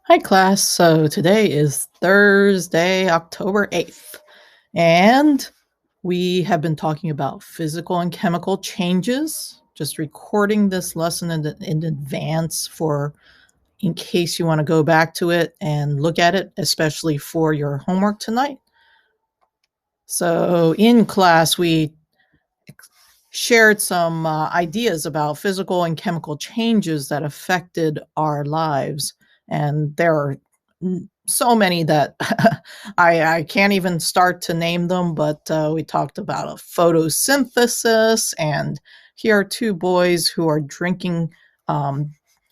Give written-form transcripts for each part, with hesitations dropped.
Hi, class. So today is Thursday, October 8th, and we have been talking about physical and chemical changes. Just recording this lesson in advance for in case you want to go back to it and look at it, especially for your homework tonight. So in class, we shared some ideas about physical and chemical changes that affected our lives. And there are so many that I can't even start to name them, but we talked about a photosynthesis. And here are two boys who are drinking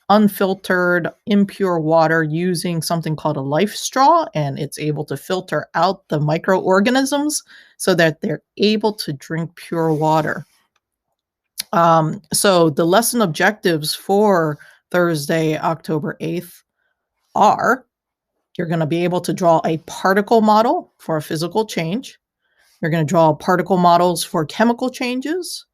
unfiltered, impure water using something called a life straw, and it's able to filter out the microorganisms so that they're able to drink pure water. So the lesson objectives for Thursday, October 8th are you're going to be able to draw a particle model for a physical change. You're going to draw particle models for chemical changes.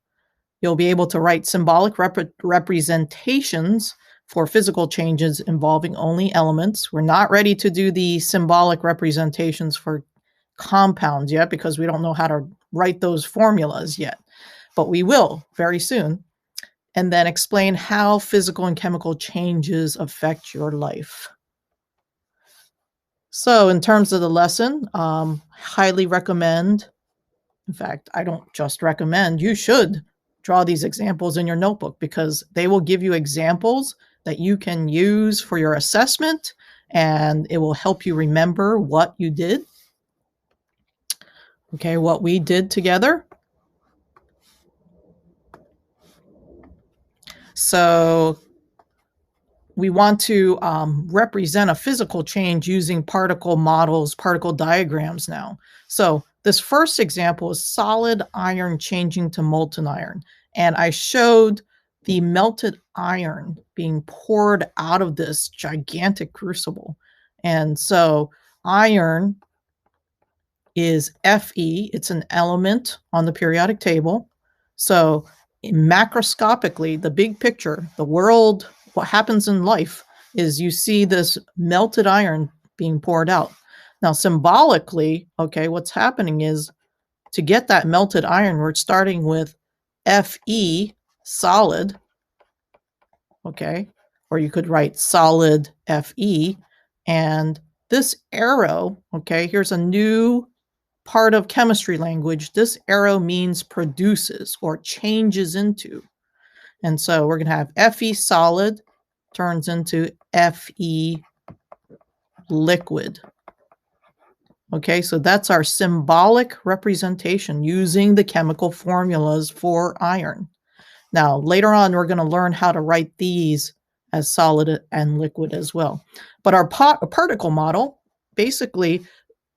You'll be able to write symbolic representations for physical changes involving only elements. We're not ready to do the symbolic representations for compounds yet because we don't know how to write those formulas yet, but we will very soon. And then explain how physical and chemical changes affect your life. So in terms of the lesson, highly recommend, in fact, I don't just recommend, you should draw these examples in your notebook because they will give you examples that you can use for your assessment and it will help you remember what you did. Okay, what we did together. So we want to represent a physical change using particle models, particle diagrams now. So this first example is solid iron changing to molten iron. And I showed the melted iron being poured out of this gigantic crucible. And so iron is Fe. It's an element on the periodic table. So macroscopically, the big picture, the world, what happens in life is you see this melted iron being poured out. Now, symbolically, okay, what's happening is to get that melted iron, we're starting with Fe, solid, okay, or you could write solid Fe, and this arrow, okay, here's a new part of chemistry language. This arrow means produces or changes into. And so we're going to have Fe solid turns into Fe liquid. Okay, so that's our symbolic representation using the chemical formulas for iron. Now, later on, we're going to learn how to write these as solid and liquid as well. But our particle model, basically,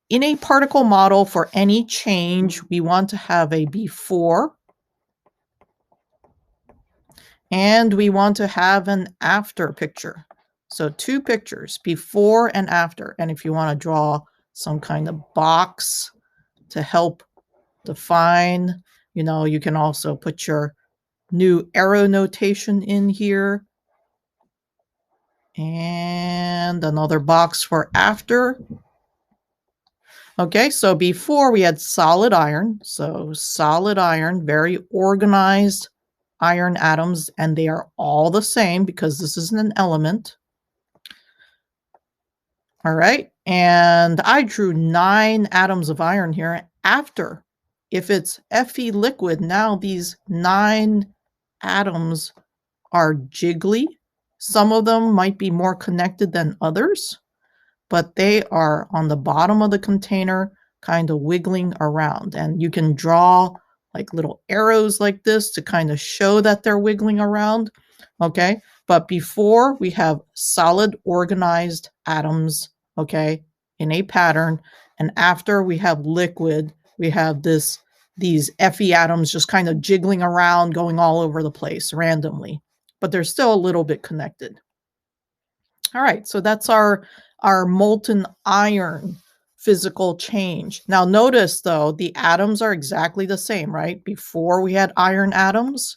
in a particle model for any change, we want to have a before and we want to have an after picture. So two pictures, before and after. And if you want to draw some kind of box to help define, you can also put your new arrow notation in here. And another box for after. Okay, so before we had solid iron. So solid iron, very organized iron atoms, and they are all the same because this isn't an element. All right, and I drew 9 atoms of iron here. After, if it's Fe liquid, now these 9 atoms are jiggly. Some of them might be more connected than others, but they are on the bottom of the container kind of wiggling around. And you can draw like little arrows like this to kind of show that they're wiggling around. Okay, but before we have solid organized atoms, okay, in a pattern, and after we have liquid, we have these Fe atoms just kind of jiggling around, going all over the place randomly, but they're still a little bit connected. All right, so that's our molten iron physical change. Now notice though, the atoms are exactly the same, right? Before we had iron atoms.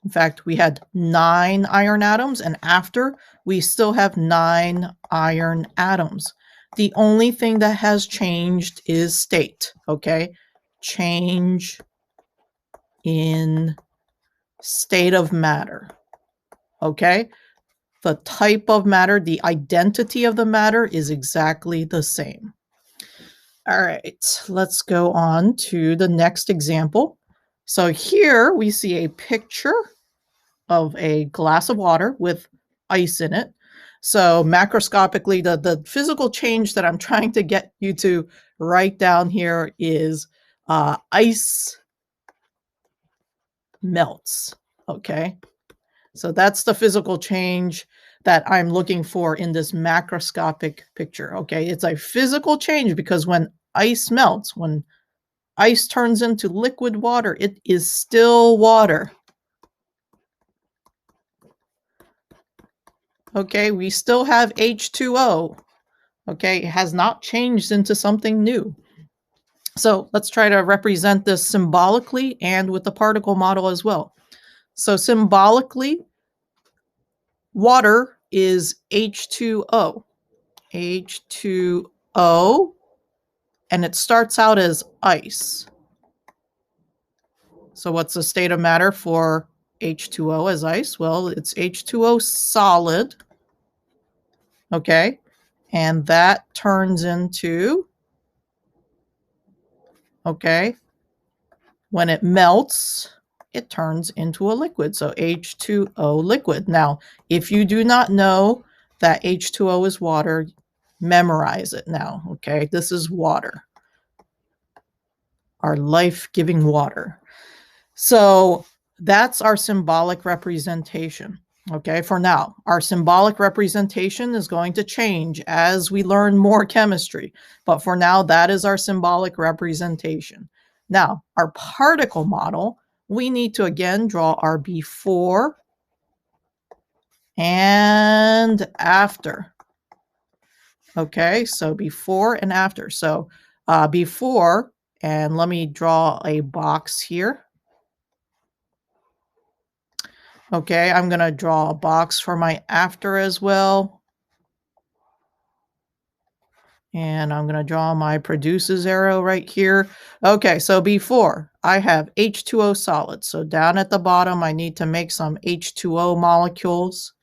In fact, we had 9 iron atoms, and after, we still have 9 iron atoms. The only thing that has changed is state, okay? Change in state of matter, okay? The type of matter, the identity of the matter is exactly the same. All right, let's go on to the next example. So here we see a picture of a glass of water with ice in it. So macroscopically, the physical change that I'm trying to get you to write down here is ice melts, okay? So that's the physical change that I'm looking for in this macroscopic picture, okay? It's a physical change because when ice melts, when ice turns into liquid water, it is still water. Okay, we still have H2O. Okay, it has not changed into something new. So let's try to represent this symbolically and with the particle model as well. So symbolically, water is H2O. H2O, and it starts out as ice. So what's the state of matter for H2O as ice? Well, it's H2O solid. Okay, and that turns into, okay, when it melts, it turns into a liquid. So H2O liquid. Now, if you do not know that H2O is water, memorize it now. Okay, this is water, our life-giving water. So that's our symbolic representation. Okay, for now, our symbolic representation is going to change as we learn more chemistry. But for now, that is our symbolic representation. Now, our particle model, we need to again draw our before and after. Okay, so before and after. So before, and let me draw a box here. Okay, I'm going to draw a box for my after as well. And I'm going to draw my produces arrow right here. Okay, so before, I have H2O solid. So down at the bottom, I need to make some H2O molecules.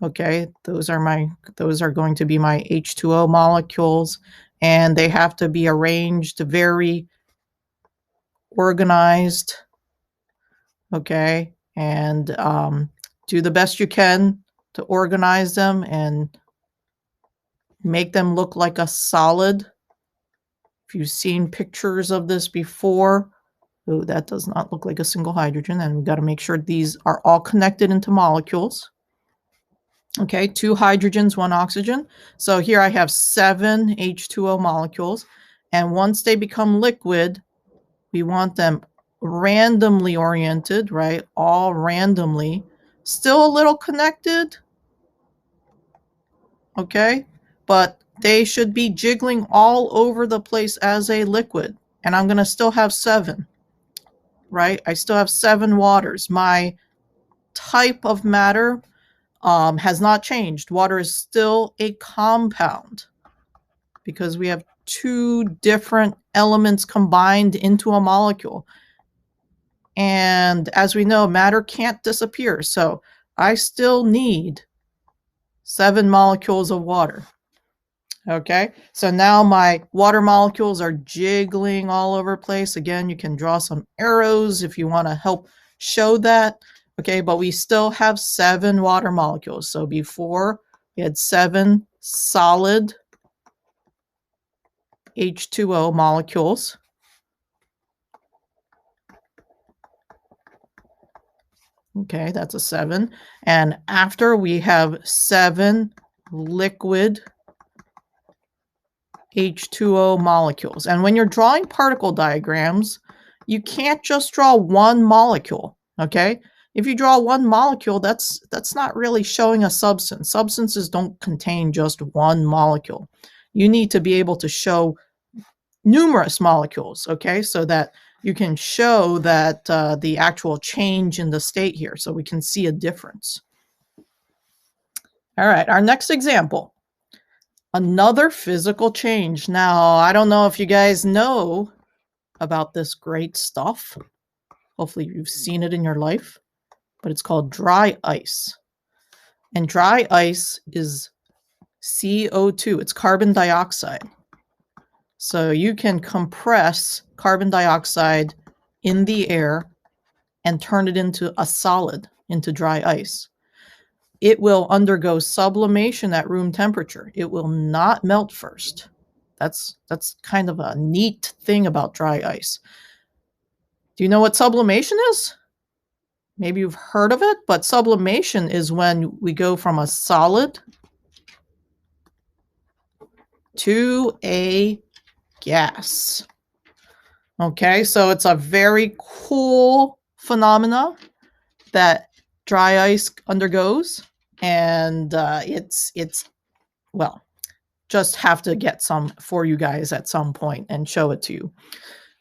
Okay, those are going to be my H2O molecules. And they have to be arranged very organized. Okay, and do the best you can to organize them and make them look like a solid. If you've seen pictures of this before, oh, that does not look like a single hydrogen, and we've got to make sure these are all connected into molecules. Okay, 2 hydrogens, 1 oxygen. So here I have 7 H2O molecules, and once they become liquid, we want them randomly oriented, right? All randomly. Still a little connected, okay? But they should be jiggling all over the place as a liquid. And I'm going to still have 7, right? I still have 7 waters. My type of matter has not changed. Water is still a compound because we have 2 different elements combined into a molecule. And as we know, matter can't disappear. So I still need 7 molecules of water. Okay, so now my water molecules are jiggling all over the place. Again, you can draw some arrows if you want to help show that. Okay, but we still have 7 water molecules. So before we had 7 solid H2O molecules. Okay, that's a 7. And after we have 7 liquid H2O molecules. And when you're drawing particle diagrams, you can't just draw one molecule, okay? If you draw one molecule, that's not really showing a substance. Substances don't contain just one molecule. You need to be able to show numerous molecules, okay? So that you can show that the actual change in the state here, so we can see a difference. All right, our next example. Another physical change. Now, I don't know if you guys know about this great stuff. Hopefully you've seen it in your life, but it's called dry ice. And dry ice is CO2. It's carbon dioxide. So you can compress carbon dioxide in the air and turn it into a solid, into dry ice. It will undergo sublimation at room temperature. It will not melt first. That's kind of a neat thing about dry ice. Do you know what sublimation is? Maybe you've heard of it, but sublimation is when we go from a solid to a gas. Okay, so it's a very cool phenomena that dry ice undergoes, and it's well, just have to get some for you guys at some point and show it to you.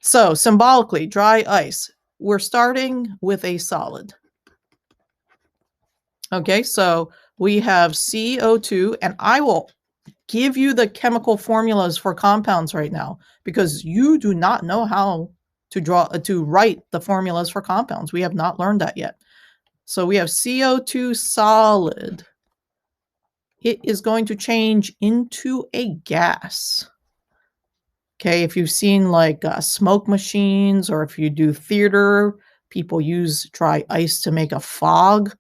So symbolically, dry ice, we're starting with a solid. Okay, so we have CO2, and I will give you the chemical formulas for compounds right now because you do not know how to write the formulas for compounds. We have not learned that yet. So we have CO2 solid. It is going to change into a gas. Okay, if you've seen like smoke machines, or if you do theater, people use dry ice to make a fog.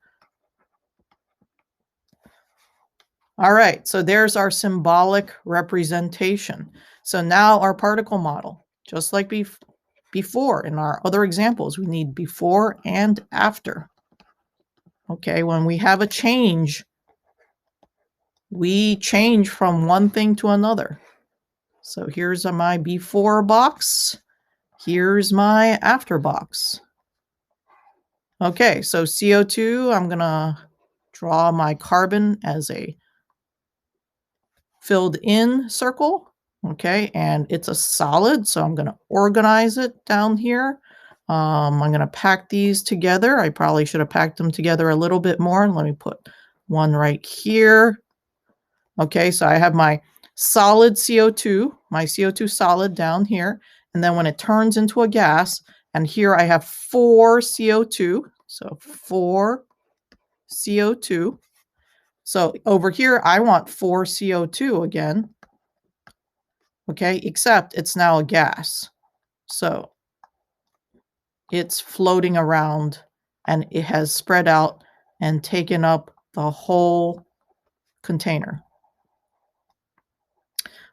All right, so there's our symbolic representation. So now our particle model, just like before in our other examples, we need before and after. Okay, when we have a change, we change from one thing to another. So here's my before box. Here's my after box. Okay, so CO2, I'm going to draw my carbon as a filled in circle. Okay, and it's a solid, so I'm going to organize it down here. I'm going to pack these together. I probably should have packed them together a little bit more. Let me put one right here. Okay, so I have my solid CO2, my CO2 solid down here. And then when it turns into a gas, and here I have 4 CO2, so 4 CO2. So over here, I want 4 CO2 again. Okay, except it's now a gas. So it's floating around and it has spread out and taken up the whole container.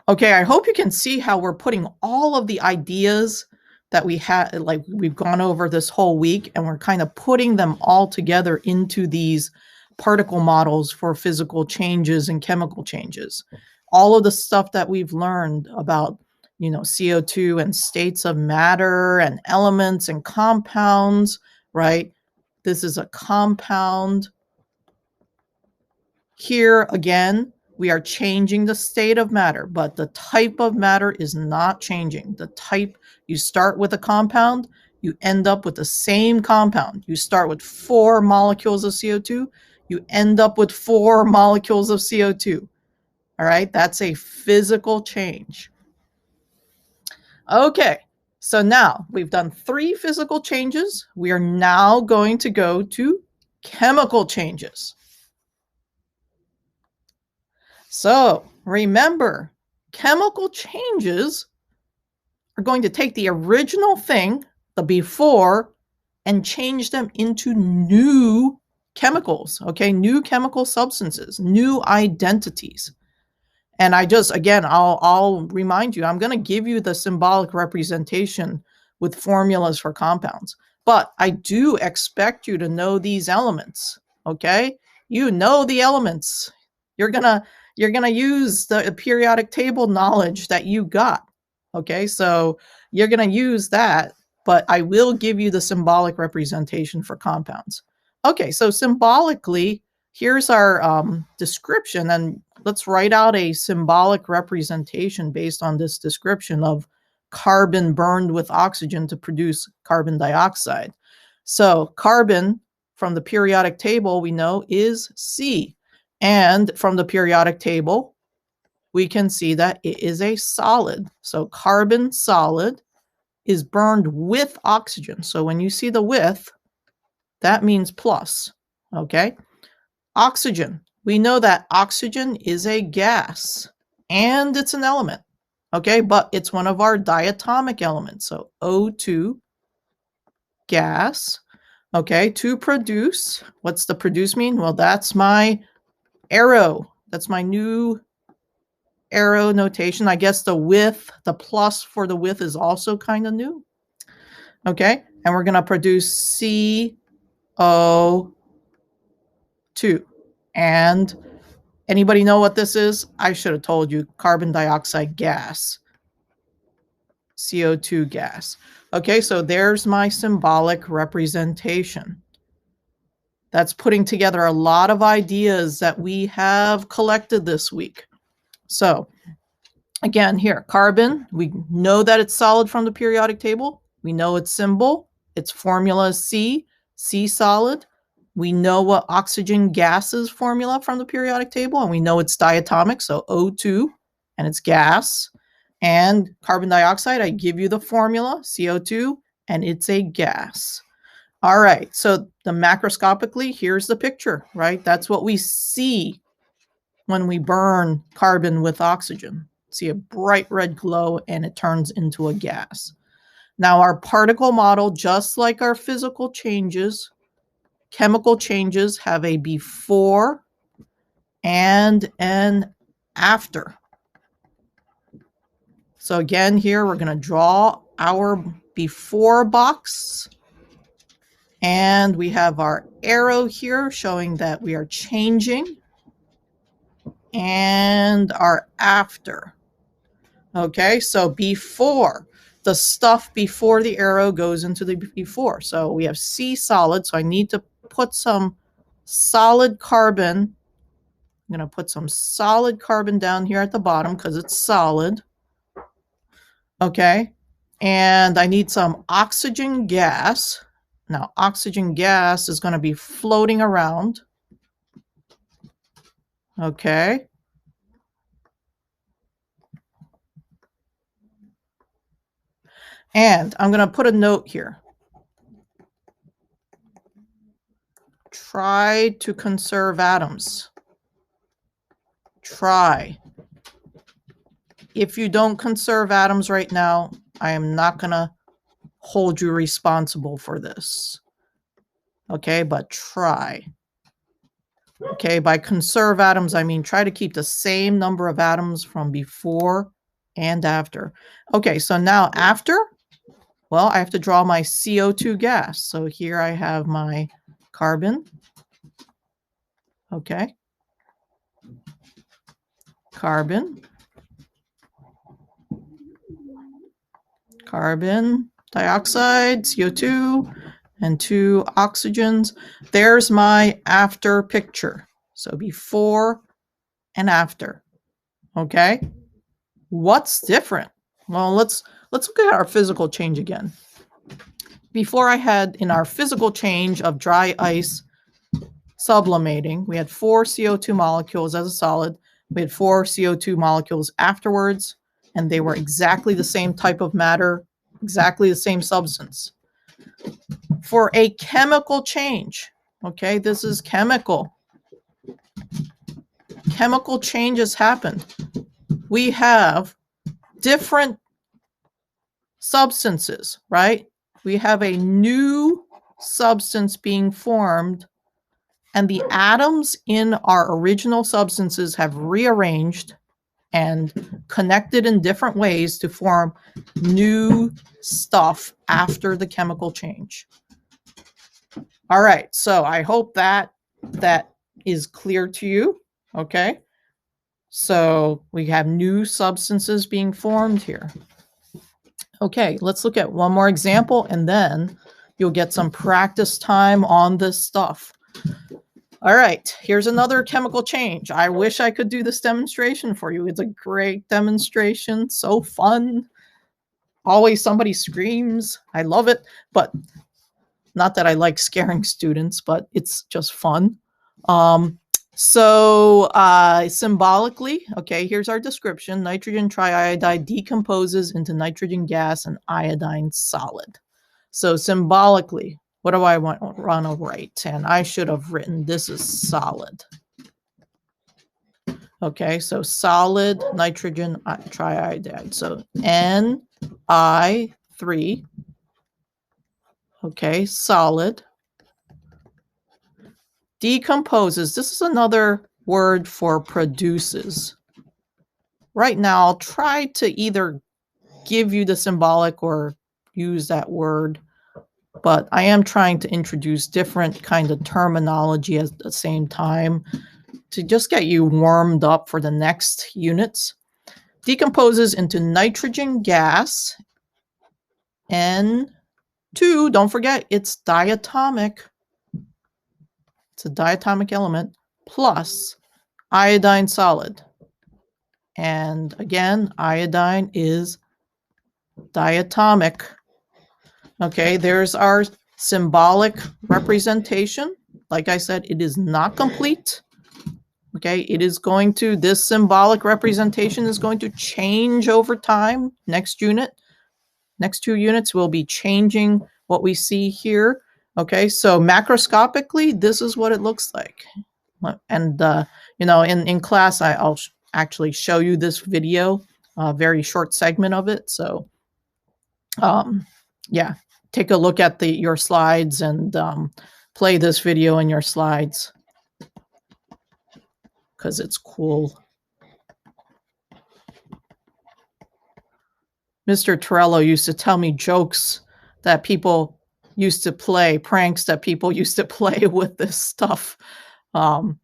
Okay, I hope you can see how we're putting all of the ideas that we had, like we've gone over this whole week, and we're kind of putting them all together into these particle models for physical changes and chemical changes. All of the stuff that we've learned about, CO2 and states of matter and elements and compounds, right? This is a compound. Here again, we are changing the state of matter, but the type of matter is not changing. The type, you start with a compound, you end up with the same compound. You start with 4 molecules of CO2, you end up with 4 molecules of CO2. All right, that's a physical change. Okay, so now we've done 3 physical changes. We are now going to go to chemical changes. So remember, chemical changes are going to take the original thing, the before, and change them into new chemicals, okay? New chemical substances, new identities. And I'll remind you, I'm going to give you the symbolic representation with formulas for compounds. But I do expect you to know these elements, okay? You know the elements. You're going to use the periodic table knowledge that you got, okay? So you're going to use that, but I will give you the symbolic representation for compounds. Okay, so symbolically, here's our description, and let's write out a symbolic representation based on this description of carbon burned with oxygen to produce carbon dioxide. So carbon from the periodic table we know is C. And from the periodic table, we can see that it is a solid. So carbon solid is burned with oxygen. So when you see the with, that means plus, okay? Oxygen. We know that oxygen is a gas and it's an element, okay? But it's one of our diatomic elements. So O2, gas, okay? To produce, what's the produce mean? Well, that's my arrow. That's my new arrow notation. I guess the with, the plus for the with is also kind of new. Okay, and we're going to produce CO2. And anybody know what this is? I should have told you, carbon dioxide gas. CO2 gas. Okay, so there's my symbolic representation. That's putting together a lot of ideas that we have collected this week. So again, here, carbon, we know that it's solid from the periodic table. We know its symbol. Its formula is C, C solid. We know what oxygen gas's formula from the periodic table, and we know it's diatomic, so O2, and it's gas. And carbon dioxide, I give you the formula, CO2, and it's a gas. All right, so the macroscopically, here's the picture, right? That's what we see when we burn carbon with oxygen. See a bright red glow and it turns into a gas. Now our particle model, just like our physical changes, chemical changes have a before and an after. So again, here we're going to draw our before box. And we have our arrow here showing that we are changing. And our after. Okay, so before, the stuff before the arrow goes into the before. So we have C solid, so I need to put some solid carbon. I'm going to put some solid carbon down here at the bottom because it's solid. Okay, and I need some oxygen gas. Now, oxygen gas is going to be floating around. Okay. And I'm going to put a note here. Try to conserve atoms. Try. If you don't conserve atoms right now, I am not going to hold you responsible for this. Okay, but try. Okay, by conserve atoms, I mean try to keep the same number of atoms from before and after. Okay, so now after, well, I have to draw my CO2 gas. So here I have my carbon. Okay. Carbon. Carbon dioxide, CO2, and 2 oxygens. There's my after picture. So before and after. Okay. What's different? Well, let's look at our physical change again. Before I had in our physical change of dry ice sublimating, we had 4 CO2 molecules as a solid. We had 4 CO2 molecules afterwards, and they were exactly the same type of matter, exactly the same substance. For a chemical change, okay, this is chemical. Chemical changes happen. We have different substances, right? We have a new substance being formed, and the atoms in our original substances have rearranged and connected in different ways to form new stuff after the chemical change. All right, so I hope that is clear to you, okay? So we have new substances being formed here. Okay, let's look at one more example, and then you'll get some practice time on this stuff. All right, here's another chemical change. I wish I could do this demonstration for you. It's a great demonstration, so fun. always somebody screams. I love it, but not that I like scaring students, but it's just fun. Symbolically, okay, here's our description. Nitrogen triiodide decomposes into nitrogen gas and iodine solid. So symbolically, what do I want to write? And I should have written this is solid. Okay, so solid nitrogen triiodide. So Ni3, okay, solid. Decomposes. This is another word for produces. Right now, I'll try to either give you the symbolic or use that word, but I am trying to introduce different kind of terminology at the same time to just get you warmed up for the next units. Decomposes into nitrogen gas, N2, don't forget, it's diatomic. It's a diatomic element, plus iodine solid. And again, iodine is diatomic. Okay, there's our symbolic representation. Like I said, it is not complete. Okay, it is going to, this symbolic representation is going to change over time. Next unit, next 2 units will be changing what we see here. Okay, so macroscopically, this is what it looks like. And, you know, in class, I'll actually show you this video, a very short segment of it. So, yeah, take a look at your slides and play this video in your slides because it's cool. Mr. Torello used to tell me jokes that people used to play, pranks that people used to play with this stuff in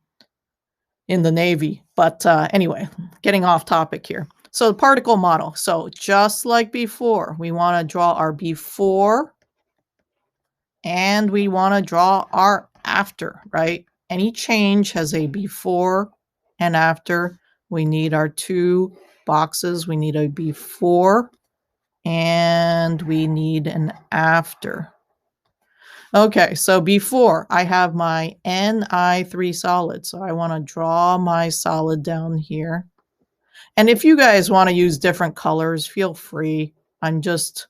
the Navy. But anyway, getting off topic here. So the particle model. So just like before, we want to draw our before and we want to draw our after, right? Any change has a before and after. We need our 2 boxes. We need a before and we need an after. Okay, so before I have my Ni3 solid. So I want to draw my solid down here. And if you guys want to use different colors, feel free. I'm just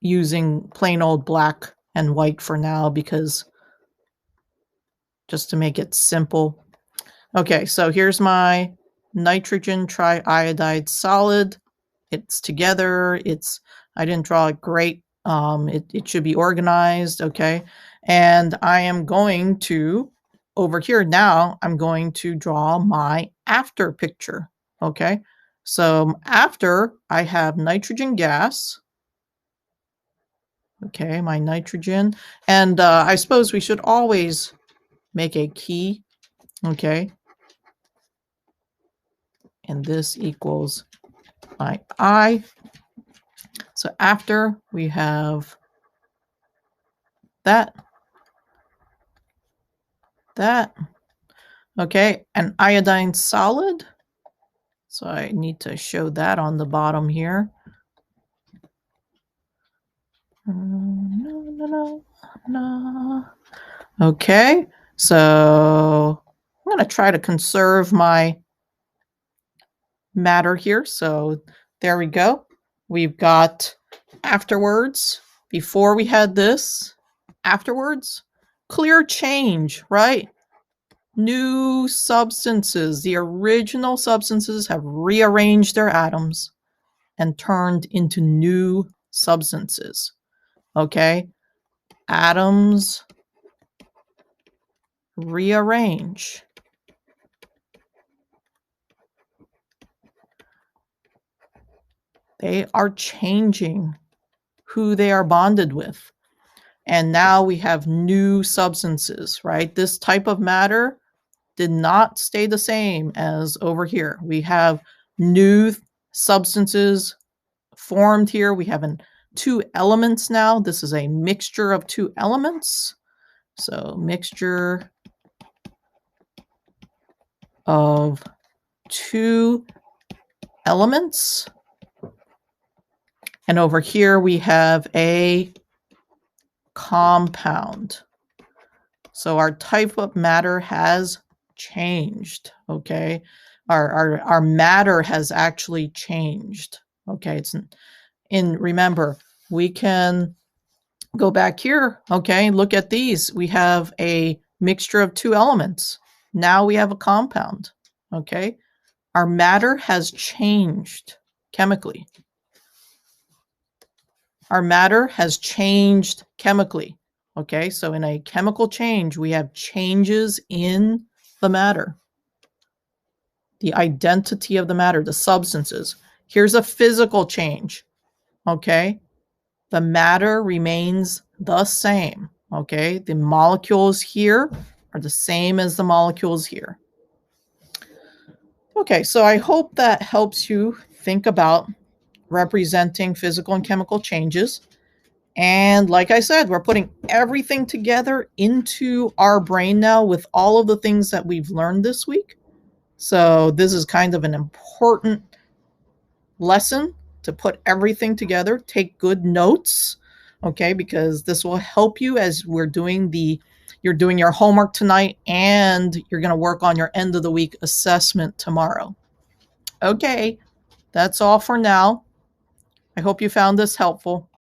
using plain old black and white for now because just to make it simple. Okay, so here's my nitrogen triiodide solid. It's together. I didn't draw it great. It should be organized, okay? And I am going to, over here now, I'm going to draw my after picture, okay? So after, I have nitrogen gas, okay, my nitrogen. And I suppose we should always make a key, okay? And this equals my I. So after, we have that, okay, and iodine solid. So I need to show that on the bottom here. Okay, so I'm going to try to conserve my matter here. So there we go. We've got afterwards, before we had this, afterwards, clear change, right? New substances. The original substances have rearranged their atoms and turned into new substances. Okay? Atoms rearrange. They are changing who they are bonded with. And now we have new substances, right? This type of matter did not stay the same as over here. We have new substances formed here. We have 2 elements now. This is a mixture of 2 elements. So mixture of 2 elements. And over here we have a compound. So our type of matter has changed, okay? Our matter has actually changed, okay? Remember, we can go back here, okay? Look at these. We have a mixture of two elements. Now we have a compound, okay? Our matter has changed chemically. Our matter has changed chemically. Okay, so in a chemical change, we have changes in the matter, the identity of the matter, the substances. Here's a physical change. Okay, the matter remains the same. Okay, the molecules here are the same as the molecules here. Okay, so I hope that helps you think about representing physical and chemical changes. And like I said, we're putting everything together into our brain now with all of the things that we've learned this week. So this is kind of an important lesson to put everything together. Take good notes, okay, because this will help you as you're doing your homework tonight, and you're going to work on your end of the week assessment tomorrow. Okay, that's all for now. I hope you found this helpful.